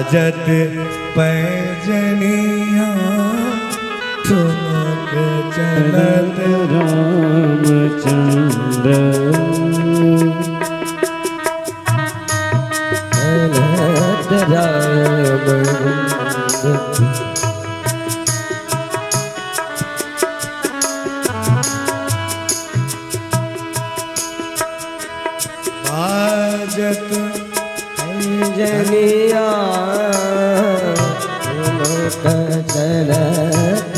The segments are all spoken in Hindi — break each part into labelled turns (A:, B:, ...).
A: बाजत पैजनिया ठुमक चलत
B: रामचंद्र
A: बाजत
B: पैजनिया ठुमक चलत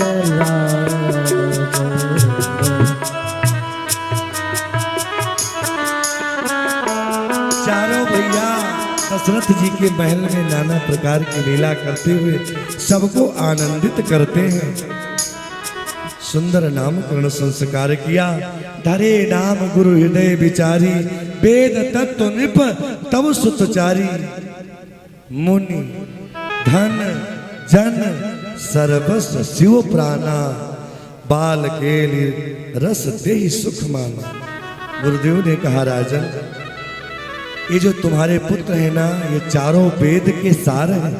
A: चारों भैया दशरथ जी के महल में नाना प्रकार की लीला करते हुए सबको आनंदित करते हैं। सुंदर नामकरण संस्कार किया। धरे नाम गुरु हृदय विचारी, वेद तत्व नृप तब सुतचारी। मुनि धन जन सर्वस्व शिव प्राणा, बाल के लिए रस दे सुख माना। गुरुदेव ने कहा राजन, ये जो तुम्हारे पुत्र है ना, ये चारों वेद के सार हैं।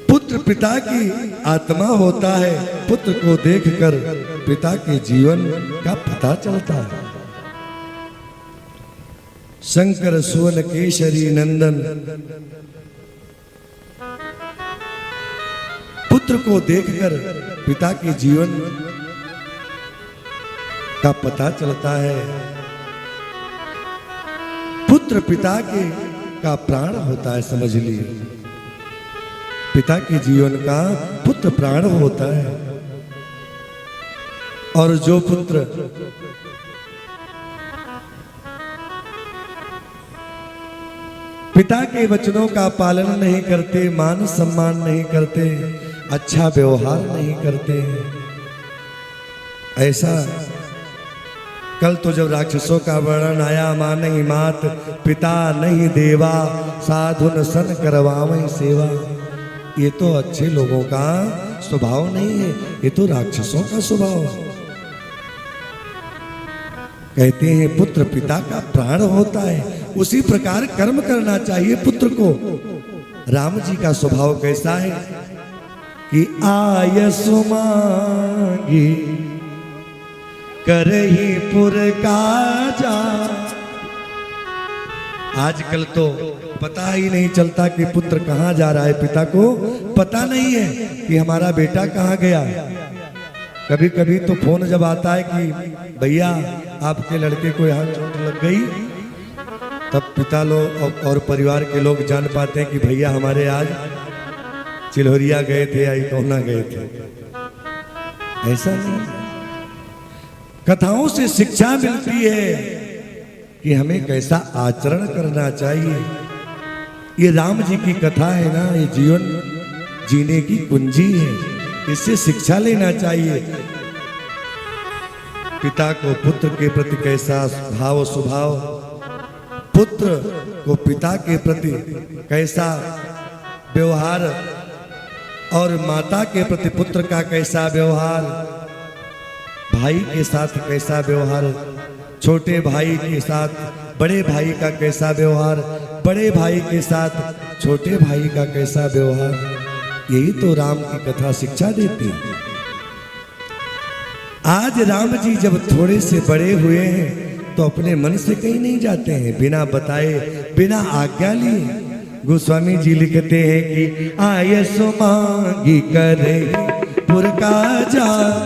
A: पुत्र पिता की आत्मा होता है। पुत्र को देखकर पिता के जीवन का पता चलता है। शंकर सुवन केशरी नंदन, पुत्र को देखकर पिता के जीवन का पता चलता है। पुत्र पिता के का प्राण होता है, समझ लिए। पिता के जीवन का पुत्र प्राण होता है। और जो पुत्र पिता के वचनों का पालन नहीं करते, मान सम्मान नहीं करते, अच्छा व्यवहार नहीं करते, ऐसा कल तो जब राक्षसों का वर्णन आया, माँ नहीं मात पिता नहीं देवा, साधुन सन करवावै सेवा। ये तो अच्छे लोगों का स्वभाव नहीं है, ये तो राक्षसों का स्वभाव है। कहते हैं पुत्र पिता का प्राण होता है, उसी प्रकार कर्म करना चाहिए पुत्र को। राम जी का स्वभाव कैसा है कि आयसु मांगी करही पुर काजा। आजकल तो पता ही नहीं चलता कि पुत्र कहाँ जा रहा है। पिता को पता नहीं है कि हमारा बेटा कहाँ गया। कभी कभी तो फोन जब आता है कि भैया आपके लड़के को यहाँ चोट लग गई, तब पिता लोग और परिवार के लोग जान पाते हैं कि भैया हमारे आज चिल्होरिया गए थे या कोना गए थे। ऐसा नहीं, कथाओं से शिक्षा मिलती है कि हमें कैसा आचरण करना चाहिए। ये राम जी की कथा है ना, ये जीवन जीने की कुंजी है, इससे शिक्षा लेना चाहिए। पिता को पुत्र के प्रति कैसा भाव स्वभाव, पुत्र को पिता के प्रति कैसा व्यवहार, और माता के प्रति पुत्र का कैसा व्यवहार, भाई के साथ कैसा व्यवहार, छोटे भाई के साथ बड़े भाई का कैसा व्यवहार, बड़े भाई के साथ छोटे भाई का कैसा व्यवहार, यही तो राम की कथा शिक्षा देती है। आज राम जी जब थोड़े से बड़े हुए हैं तो अपने मन से कहीं नहीं जाते हैं, बिना बताए बिना आज्ञा लिए। गोस्वामी जी लिखते हैं कि आयसु मांगी करे पुर काजा।